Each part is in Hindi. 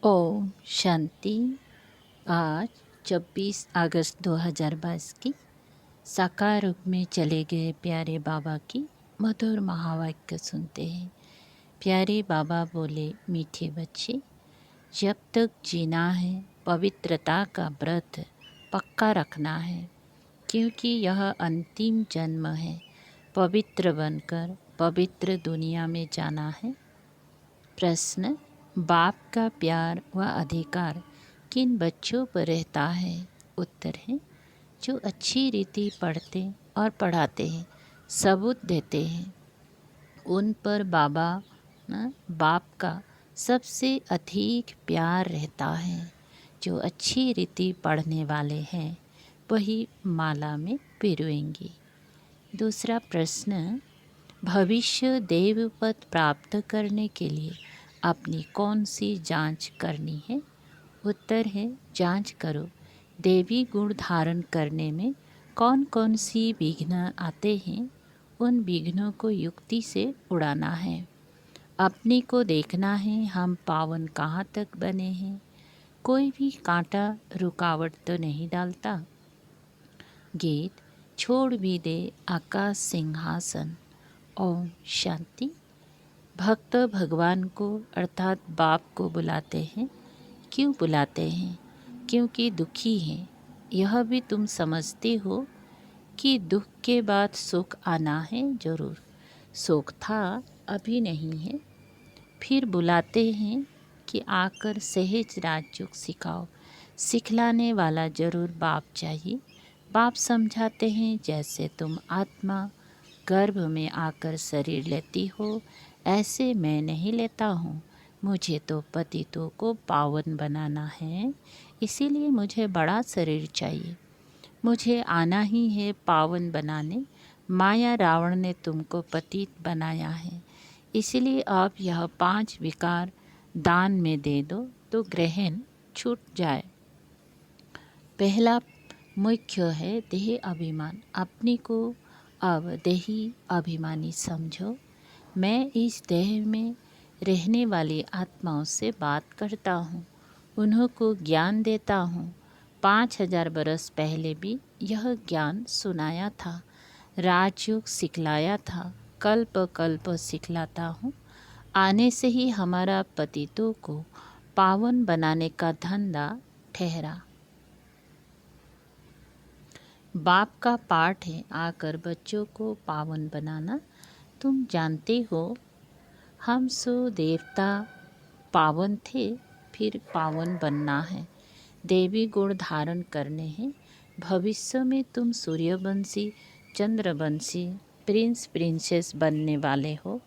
ओम शांति। आज 26 अगस्त 2022 की साकार रूप में चले गए प्यारे बाबा की मधुर महावाक्य सुनते हैं। प्यारे बाबा बोले, मीठे बच्चे, जब तक जीना है पवित्रता का व्रत पक्का रखना है, क्योंकि यह अंतिम जन्म है। पवित्र बनकर पवित्र दुनिया में जाना है। प्रश्न, बाप का प्यार व अधिकार किन बच्चों पर रहता है? उत्तर है, जो अच्छी रीति पढ़ते और पढ़ाते हैं, सबूत देते हैं, उन पर बाप का सबसे अधिक प्यार रहता है। जो अच्छी रीति पढ़ने वाले हैं वही माला में पिरोएंगे। दूसरा प्रश्न, भविष्य देव पद प्राप्त करने के लिए अपनी कौन सी जांच करनी है? उत्तर है, जांच करो देवी गुण धारण करने में कौन कौन सी विघ्न आते हैं। उन विघ्नों को युक्ति से उड़ाना है। अपने को देखना है हम पावन कहाँ तक बने हैं। कोई भी कांटा रुकावट तो नहीं डालता। गीत छोड़ भी दे आकाश सिंहासन। ओम शांति। भक्त भगवान को अर्थात बाप को बुलाते हैं। क्यों बुलाते हैं? क्योंकि दुखी हैं। यह भी तुम समझते हो कि दुख के बाद सुख आना है जरूर। सुख था, अभी नहीं है। फिर बुलाते हैं कि आकर सहज राजयोग सिखाओ। सिखलाने वाला जरूर बाप चाहिए। बाप समझाते हैं, जैसे तुम आत्मा गर्भ में आकर शरीर लेती हो, ऐसे मैं नहीं लेता हूँ। मुझे तो पतितों को पावन बनाना है, इसीलिए मुझे बड़ा शरीर चाहिए। मुझे आना ही है पावन बनाने। माया रावण ने तुमको पतित बनाया है, इसलिए आप यह 5 विकार दान में दे दो तो ग्रहण छूट जाए। पहला मुख्य है देह अभिमान। अपने को अब देही अभिमानी समझो। मैं इस देह में रहने वाली आत्माओं से बात करता हूँ, उन्हों को ज्ञान देता हूँ। 5000 बरस पहले भी यह ज्ञान सुनाया था, राजयोग सिखलाया था, कल्प कल्प सिखलाता हूँ। आने से ही हमारा पतितों को पावन बनाने का धंधा ठहरा। बाप का पाठ है आकर बच्चों को पावन बनाना। तुम जानते हो हम सो देवता पावन थे, फिर पावन बनना है। देवी गुण धारण करने हैं। भविष्य में तुम सूर्यवंशी, चंद्रवंशी, प्रिंस प्रिंसेस बनने वाले हो।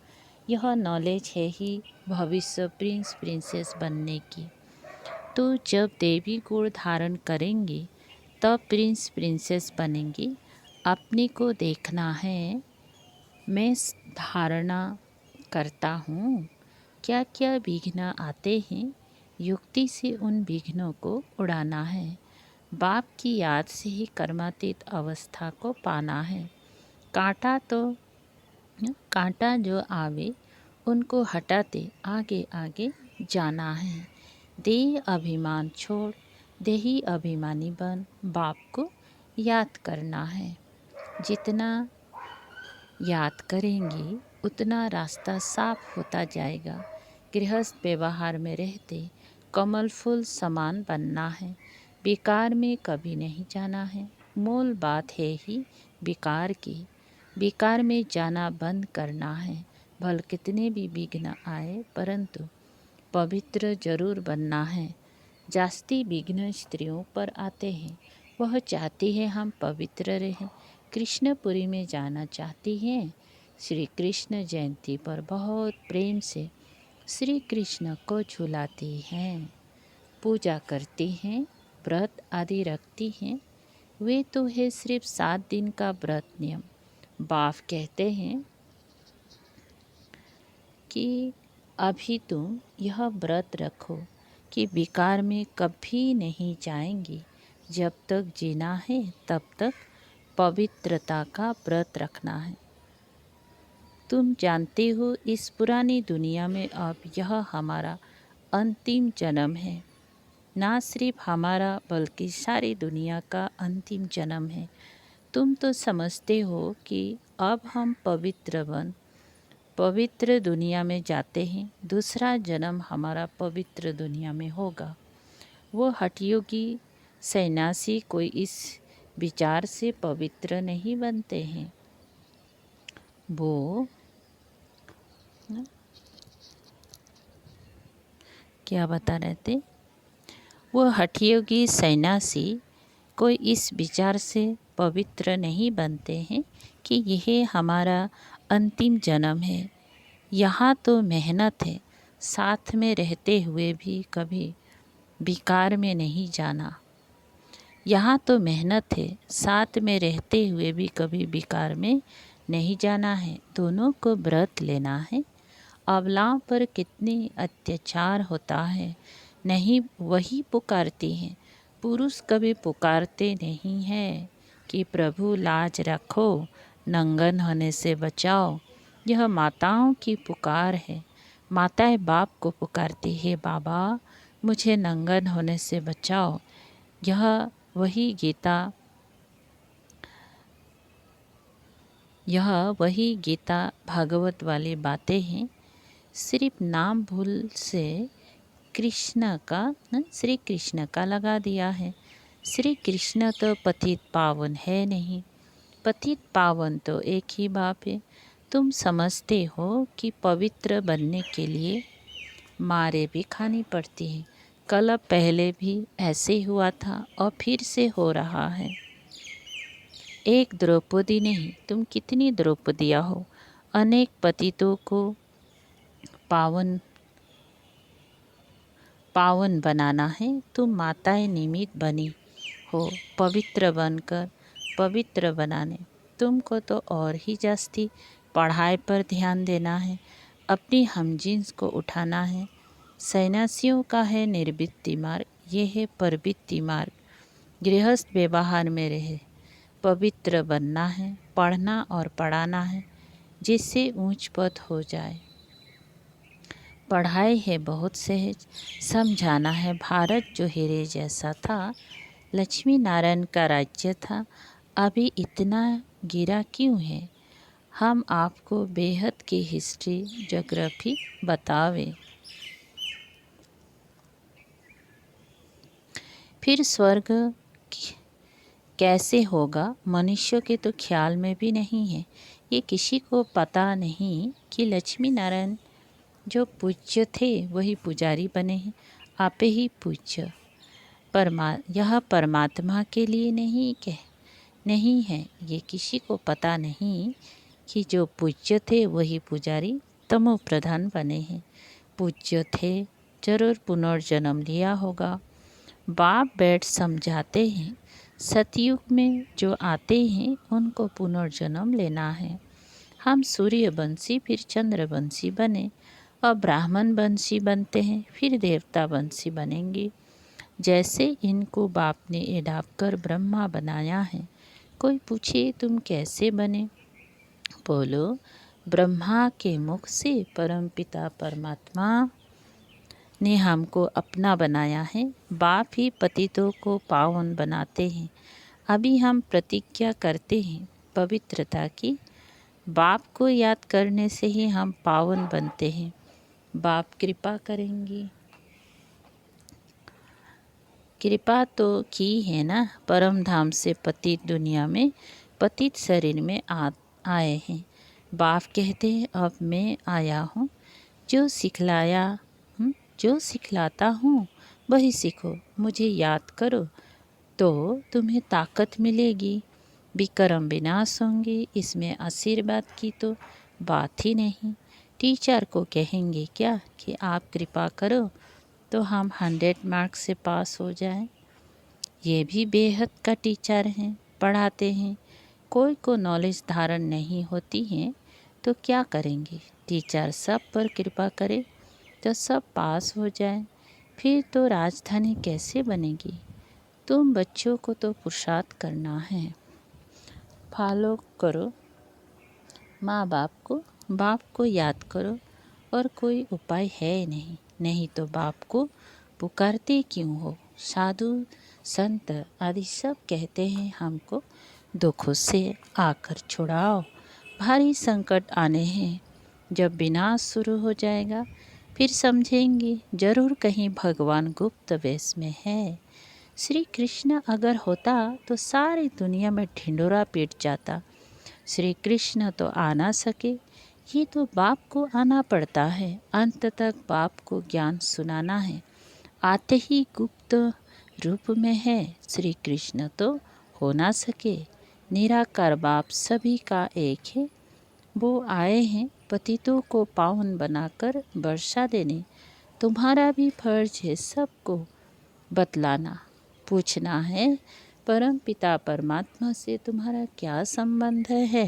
यह नॉलेज है ही भविष्य प्रिंस प्रिंसेस बनने की। तो जब देवी गुण धारण करेंगे तब प्रिंस प्रिंसेस बनेंगे। अपने को देखना है, मैं धारणा करता हूँ, क्या क्या विघ्न आते हैं। युक्ति से उन विघ्नों को उड़ाना है। बाप की याद से ही कर्मातीत अवस्था को पाना है। कांटा जो आवे उनको हटाते आगे आगे जाना है। देह अभिमान छोड़ देही अभिमानी बन बाप को याद करना है। जितना याद करेंगे उतना रास्ता साफ होता जाएगा। गृहस्थ व्यवहार में रहते कमल फूल समान बनना है। विकार में कभी नहीं जाना है। मूल बात है ही विकार की। विकार में जाना बंद करना है। भले कितने भी विघ्न आए, परंतु पवित्र जरूर बनना है। जास्ती विघ्न स्त्रियों पर आते हैं। वह चाहती है हम पवित्र रहें। कृष्णपुरी में जाना चाहती हैं। श्री कृष्ण जयंती पर बहुत प्रेम से श्री कृष्ण को झुलाती हैं, पूजा करती हैं, व्रत आदि रखती हैं। वे तो है सिर्फ 7 दिन का व्रत नियम। बाप कहते हैं कि अभी तुम यह व्रत रखो कि विकार में कभी नहीं जाएंगी। जब तक जीना है तब तक पवित्रता का व्रत रखना है। तुम जानते हो इस पुरानी दुनिया में अब यह हमारा अंतिम जन्म है, ना सिर्फ हमारा बल्कि सारी दुनिया का अंतिम जन्म है। तुम तो समझते हो कि अब हम पवित्र दुनिया में जाते हैं, दूसरा जन्म हमारा पवित्र दुनिया में होगा। वो हठयोगी सन्यासी कोई इस विचार से पवित्र नहीं बनते हैं। वो क्या बता रहे थे? वो हठयोगी सन्यासी कोई इस विचार से पवित्र नहीं बनते हैं कि यह हमारा अंतिम जन्म है। यहाँ तो मेहनत है, साथ में रहते हुए भी कभी बेकार में नहीं जाना। यहाँ तो मेहनत है, साथ में रहते हुए भी कभी बेकार में नहीं जाना है। दोनों को व्रत लेना है। अबलाओं पर कितने अत्याचार होता है, नहीं वही पुकारती हैं। पुरुष कभी पुकारते नहीं हैं कि प्रभु लाज रखो, नंगन होने से बचाओ। यह माताओं की पुकार है। माताएं बाप को पुकारती है, बाबा मुझे नंगन होने से बचाओ। यह वही गीता भागवत वाली बातें हैं। सिर्फ नाम भूल से श्री कृष्ण का लगा दिया है। श्री कृष्ण तो पतित पावन है नहीं, पतित पावन तो एक ही बाप है। तुम समझते हो कि पवित्र बनने के लिए मारे भी खानी पड़ती है। कल पहले भी ऐसे हुआ था और फिर से हो रहा है। एक द्रौपदी नहीं, तुम कितनी द्रौपदियाँ हो। अनेक पतितों को पावन बनाना है। तुम माताएं निमित्त बनी हो पवित्र बनकर पवित्र बनाने। तुमको तो और ही जास्ती पढ़ाई पर ध्यान देना है, अपनी हमजिन्स को उठाना है। सन्यासियों का है निर्वृत्ति मार्ग, ये है प्रवृत्ति मार्ग। गृहस्थ व्यवहार में रहे, पवित्र बनना है, पढ़ना और पढ़ाना है, जिससे ऊंच पद हो जाए। पढ़ाई है बहुत सहज, समझाना है भारत जो हीरे जैसा था, लक्ष्मी नारायण का राज्य था, अभी इतना गिरा क्यों है। हम आपको बेहद की हिस्ट्री ज्योग्राफी बतावे। फिर स्वर्ग कैसे होगा, मनुष्यों के तो ख्याल में भी नहीं है। ये किसी को पता नहीं कि लक्ष्मी नारायण जो पूज्य थे वही पुजारी बने हैं। आप ही पूज्य यह परमात्मा के लिए नहीं है। ये किसी को पता नहीं कि जो पूज्य थे वही पुजारी तमो प्रधान बने हैं। पूज्य थे, जरूर पुनर्जन्म लिया होगा। बाप बैठ समझाते हैं, सतयुग में जो आते हैं उनको पुनर्जन्म लेना है। हम सूर्यवंशी फिर चंद्रवंशी बने, अब ब्राह्मण वंशी बनते हैं, फिर देवता वंशी बनेंगे। जैसे इनको बाप ने एडाप्ट कर ब्रह्मा बनाया है। कोई पूछे तुम कैसे बने, बोलो ब्रह्मा के मुख से परमपिता परमात्मा ने हमको अपना बनाया है। बाप ही पतितों को पावन बनाते हैं। अभी हम प्रतिज्ञा करते हैं पवित्रता की। बाप को याद करने से ही हम पावन बनते हैं। बाप कृपा करेंगी। कृपा तो की है ना, परम धाम से पतित दुनिया में पतित शरीर में आए हैं। बाप कहते हैं अब मैं आया हूँ, जो सिखलाता हूँ वही सीखो, मुझे याद करो तो तुम्हें ताकत मिलेगी। विक्रम विनाश होंगे, इसमें आशीर्वाद की तो बात ही नहीं। टीचर को कहेंगे क्या कि आप कृपा करो तो हम 100 मार्क्स से पास हो जाएं। ये भी बेहद का टीचर हैं, पढ़ाते हैं। कोई को नॉलेज धारण नहीं होती है तो क्या करेंगे। टीचर सब पर कृपा करे तो सब पास हो जाए, फिर तो राजधानी कैसे बनेगी। तुम बच्चों को तो पुरुषार्थ करना है, फॉलो करो माँ बाप को याद करो, और कोई उपाय है नहीं। नहीं तो बाप को पुकारते क्यों हो? साधु संत आदि सब कहते हैं हमको दुखों से आकर छुड़ाओ, भारी संकट आने हैं। जब विनाश शुरू हो जाएगा फिर समझेंगे जरूर कहीं भगवान गुप्त वेश में है। श्री कृष्ण अगर होता तो सारी दुनिया में ढिंडोरा पीट जाता। श्री कृष्ण तो आ ना सके, ये तो बाप को आना पड़ता है। अंत तक बाप को ज्ञान सुनाना है। आते ही गुप्त रूप में है, श्री कृष्ण तो हो ना सके। निराकार बाप सभी का एक है, वो आए हैं पतितों को पावन बनाकर वर्षा देने। तुम्हारा भी फर्ज है सबको बतलाना। पूछना है परम पिता परमात्मा से तुम्हारा क्या संबंध है?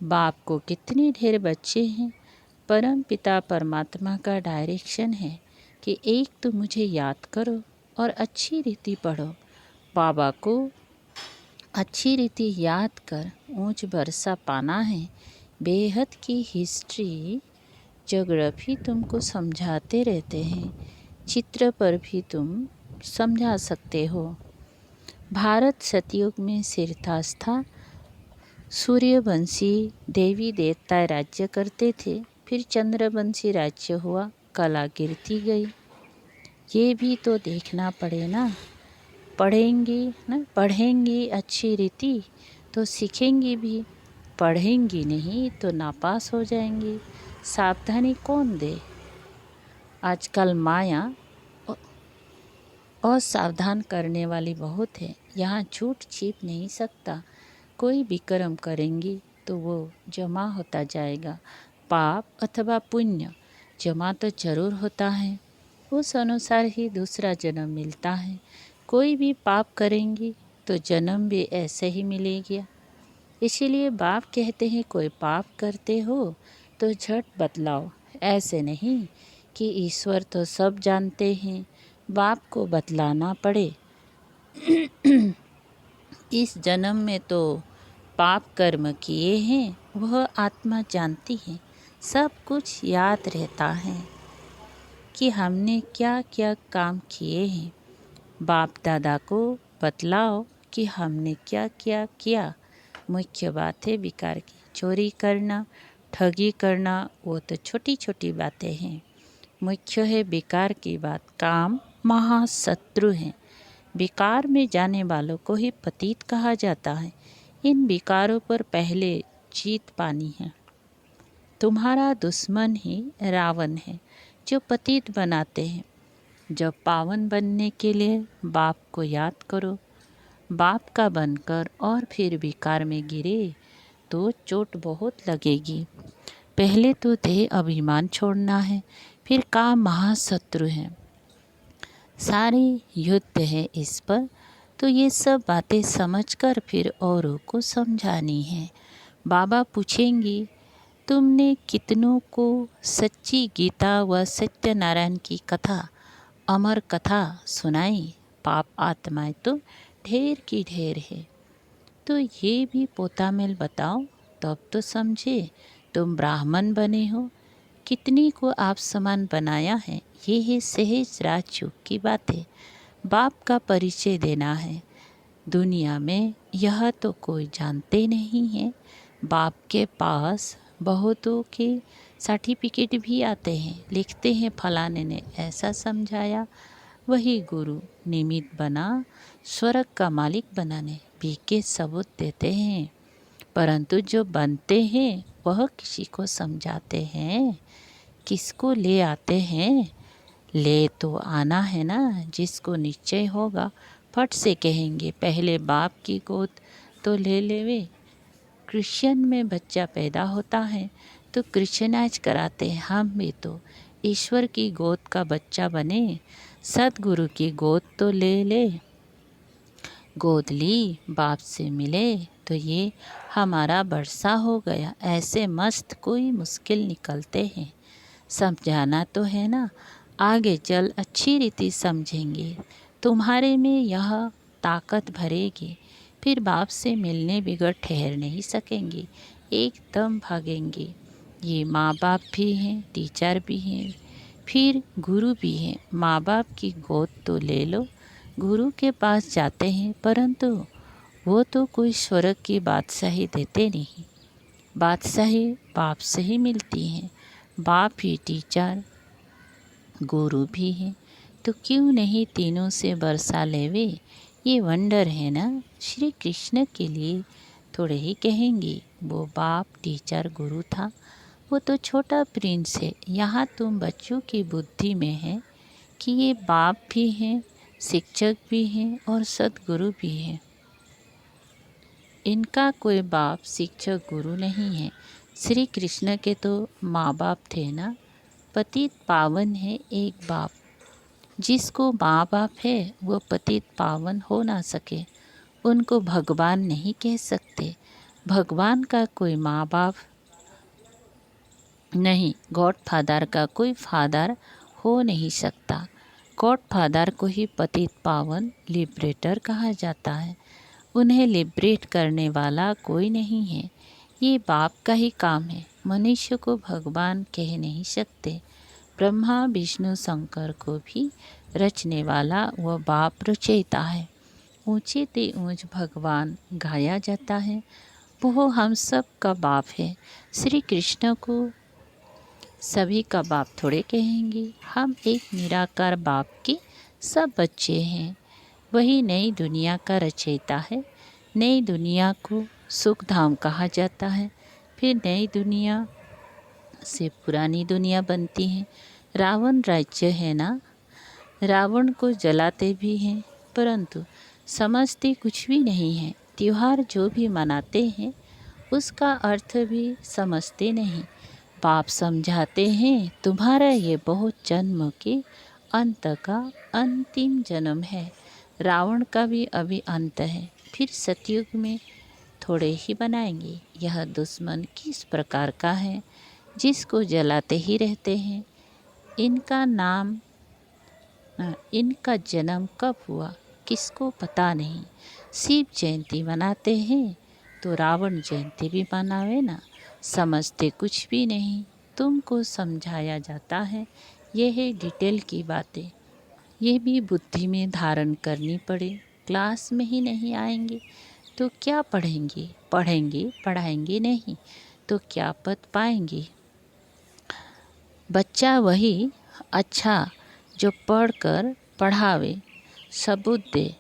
बाप को कितने ढेर बच्चे हैं। परम पिता परमात्मा का डायरेक्शन है कि एक तो मुझे याद करो और अच्छी रीति पढ़ो। बाबा को अच्छी रीति याद कर ऊंच वर्षा पाना है। बेहद की हिस्ट्री ज्योग्राफी तुमको समझाते रहते हैं, चित्र पर भी तुम समझा सकते हो। भारत सतयुग में सिरताज था, सूर्यवंशी देवी देवता राज्य करते थे। फिर चंद्रवंशी राज्य हुआ, कला गिरती गई। ये भी तो देखना पड़े ना। पढ़ेंगी अच्छी रीति तो सीखेंगी भी, पढ़ेंगी नहीं तो नापास हो जाएंगी। सावधानी कौन दे? आजकल माया असावधान करने वाली बहुत है। यहाँ झूठ छिप नहीं सकता। कोई भी कर्म करेंगी तो वो जमा होता जाएगा। पाप अथवा पुण्य जमा तो जरूर होता है, उस अनुसार ही दूसरा जन्म मिलता है। कोई भी पाप करेंगी तो जन्म भी ऐसे ही मिलेगा। इसीलिए बाप कहते हैं कोई पाप करते हो तो झट बतलाओ। ऐसे नहीं कि ईश्वर तो सब जानते हैं, बाप को बतलाना पड़े। इस जन्म में तो पाप कर्म किए हैं वह आत्मा जानती है। सब कुछ याद रहता है कि हमने क्या क्या काम किए हैं। बाप दादा को बतलाओ कि हमने क्या क्या किया। मुख्य बात है विकार की। चोरी करना, ठगी करना वो तो छोटी छोटी बातें हैं। मुख्य है विकार की बात। काम महाशत्रु हैं। विकार में जाने वालों को ही पतित कहा जाता है। इन विकारों पर पहले जीत पानी है। तुम्हारा दुश्मन ही रावण है जो पतित बनाते हैं। जब पावन बनने के लिए बाप को याद करो, बाप का बनकर और फिर विकार में गिरे तो चोट बहुत लगेगी। पहले तो देह अभिमान छोड़ना है, फिर काम महाशत्रु है। सारे युद्ध है इस पर, तो ये सब बातें समझकर फिर औरों को समझानी है। बाबा पूछेंगी तुमने कितनों को सच्ची गीता व सत्यनारायण की कथा, अमर कथा सुनाई? पाप आत्माएं तो ढेर की ढेर है। तो ये भी पोतामेल बताओ, तब तो समझे तुम ब्राह्मण बने हो। कितनी को आप समान बनाया है। ये है सहज राजयोग की बातें। बाप का परिचय देना है। दुनिया में यह तो कोई जानते नहीं है। बाप के पास बहुतों के सर्टिफिकेट भी आते हैं, लिखते हैं फलाने ने ऐसा समझाया। वही गुरु निमित्त बना स्वर्ग का मालिक बनाने भी के सबूत देते हैं। परंतु जो बनते हैं वह किसी को समझाते हैं, किसको ले आते हैं? ले तो आना है ना। जिसको निश्चय होगा फट से कहेंगे पहले बाप की गोद तो ले लेवे। क्रिश्चियन में बच्चा पैदा होता है तो क्रिश्चियनाइज कराते हैं। हम भी तो ईश्वर की गोद का बच्चा बने, सतगुरु की गोद तो ले ले। गोद ली, बाप से मिले तो ये हमारा वर्षा हो गया। ऐसे मस्त कोई मुश्किल निकलते हैं। समझाना तो है ना। आगे चल अच्छी रीति समझेंगे। तुम्हारे में यह ताकत भरेगी, फिर बाप से मिलने बिगड़ ठहर नहीं सकेंगे, एकदम भागेंगे। ये माँ बाप भी हैं, टीचर भी हैं, फिर गुरु भी हैं। माँ बाप की गोद तो ले लो, गुरु के पास जाते हैं, परंतु वो तो कोई स्वर्ग की बादशाही देते नहीं। बादशाही बाप से ही मिलती है। बाप ही टीचर गुरु भी है, तो क्यों नहीं तीनों से बरसा लेवे। ये वंडर है ना। श्री कृष्ण के लिए थोड़े ही कहेंगे, वो बाप टीचर गुरु था, वो तो छोटा प्रिंस है। यहाँ तुम बच्चों की बुद्धि में है कि ये बाप भी हैं, शिक्षक भी हैं और सद्गुरु भी हैं। इनका कोई बाप शिक्षक गुरु नहीं है। श्री कृष्ण के तो माँ बाप थे ना। पतित पावन है एक बाप। जिसको माँ बाप है वो पतित पावन हो ना सके, उनको भगवान नहीं कह सकते। भगवान का कोई माँ बाप नहीं, गॉड फादर का कोई फादर हो नहीं सकता। गॉड फादर को ही पतित पावन लिबरेटर कहा जाता है। उन्हें लिबरेट करने वाला कोई नहीं है। ये बाप का ही काम है। मनुष्य को भगवान कह नहीं सकते। ब्रह्मा विष्णु शंकर को भी रचने वाला वह बाप रचयिता है। ऊंचे ते ऊंच भगवान गाया जाता है, वो हम सब का बाप है। श्री कृष्ण को सभी का बाप थोड़े कहेंगे। हम एक निराकार बाप के सब बच्चे हैं। वही नई दुनिया का रचयिता है। नई दुनिया को सुख धाम कहा जाता है। फिर नई दुनिया से पुरानी दुनिया बनती है। रावण राज्य है ना। रावण को जलाते भी हैं, परंतु समझते कुछ भी नहीं है। त्योहार जो भी मनाते हैं उसका अर्थ भी समझते नहीं। बाप समझाते हैं, तुम्हारा ये बहुत जन्म के अंत का अंतिम जन्म है। रावण का भी अभी अंत है, फिर सतयुग में थोड़े ही बनाएंगे। यह दुश्मन किस प्रकार का है, जिसको जलाते ही रहते हैं। इनका नाम इनका जन्म कब हुआ किसको पता नहीं। शिव जयंती मनाते हैं तो रावण जयंती भी मनावे ना। समझते कुछ भी नहीं। तुमको समझाया जाता है, यह है डिटेल की बातें। ये भी बुद्धि में धारण करनी पड़े। क्लास में ही नहीं आएंगे तो क्या पढ़ेंगे। पढ़ाएंगे नहीं तो क्या पद पाएंगे। बच्चा वही अच्छा जो पढ़कर पढ़ावे, सबूत दे।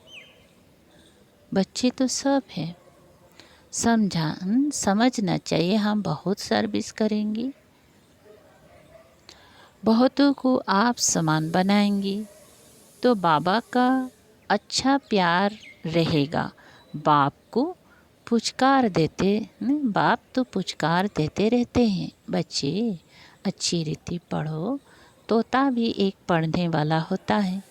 बच्चे तो सब हैं। समझना चाहिए। हम बहुत सर्विस करेंगे, बहुतों को आप समान बनाएंगे तो बाबा का अच्छा प्यार रहेगा। बाप को पुचकार देते बाप तो पुचकार देते रहते हैं, बच्चे अच्छी रीति पढ़ो। तोता भी एक पढ़ने वाला होता है,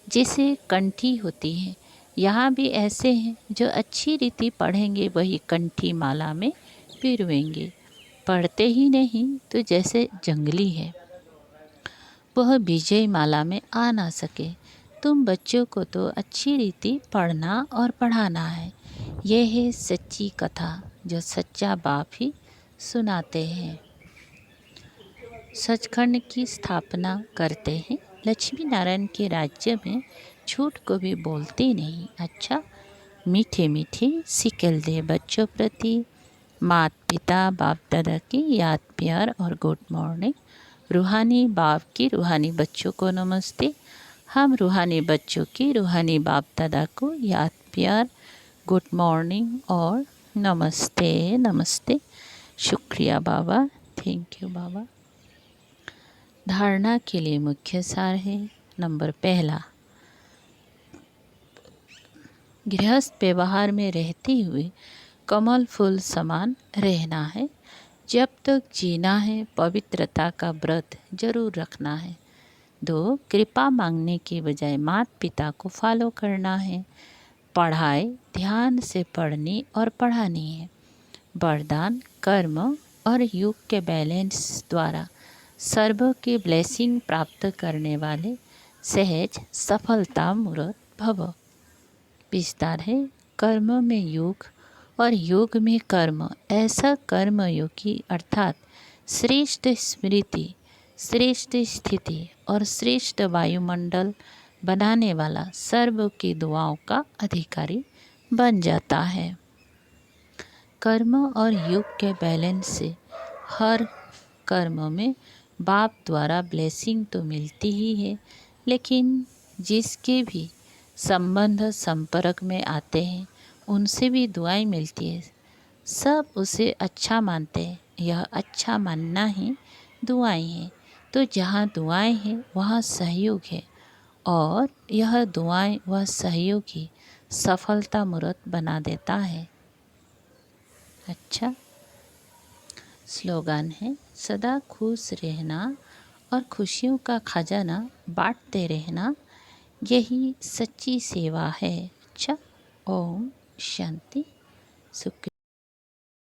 जिसे कंठी होती है। यहाँ भी ऐसे हैं जो अच्छी रीति पढ़ेंगे, वही कंठी माला में पिरवेंगे। पढ़ते ही नहीं तो जैसे जंगली है, वह विजय माला में आ ना सके। तुम बच्चों को तो अच्छी रीति पढ़ना और पढ़ाना है। यह है सच्ची कथा जो सच्चा बाप ही सुनाते हैं। सचखंड की स्थापना करते हैं। लक्ष्मी नारायण के राज्य में झूठ को भी बोलते नहीं। अच्छा, मीठे मीठे सिकल दे बच्चों प्रति माता पिता बाप दादा की याद प्यार और गुड मॉर्निंग। रूहानी बाप की रूहानी बच्चों को नमस्ते। हम रूहानी बच्चों की रूहानी बाप दादा को याद प्यार गुड मॉर्निंग और नमस्ते नमस्ते। शुक्रिया बाबा, थैंक यू बाबा। धारणा के लिए मुख्य सार है। नंबर पहला, गृहस्थ व्यवहार में रहते हुए कमल फूल समान रहना है। जब तक जीना है पवित्रता का व्रत जरूर रखना है। 2, कृपा मांगने के बजाय माता पिता को फॉलो करना है। पढ़ाई ध्यान से पढ़नी और पढ़ानी है। वरदान कर्म और योग के बैलेंस द्वारा सर्व के ब्लेसिंग प्राप्त करने वाले सहज सफलता मूर्त भव। विस्तार है। कर्म में योग और योग में कर्म। ऐसा कर्म योगी अर्थात श्रेष्ठ स्मृति श्रेष्ठ स्थिति और श्रेष्ठ वायुमंडल बनाने वाला सर्व की दुआओं का अधिकारी बन जाता है। कर्म और योग के बैलेंस से हर कर्म में बाप द्वारा ब्लेसिंग तो मिलती ही है, लेकिन जिसके भी संबंध संपर्क में आते हैं उनसे भी दुआएं मिलती है। सब उसे अच्छा मानते हैं। यह अच्छा मानना ही दुआएं हैं। तो जहाँ दुआएं हैं वहाँ सहयोग है, और यह दुआएं वह सहयोग ही सफलता मूर्त बना देता है। अच्छा, स्लोगन है, सदा खुश रहना और खुशियों का खजाना बांटते रहना, यही सच्ची सेवा है। अच्छा, ओम शांति सुख।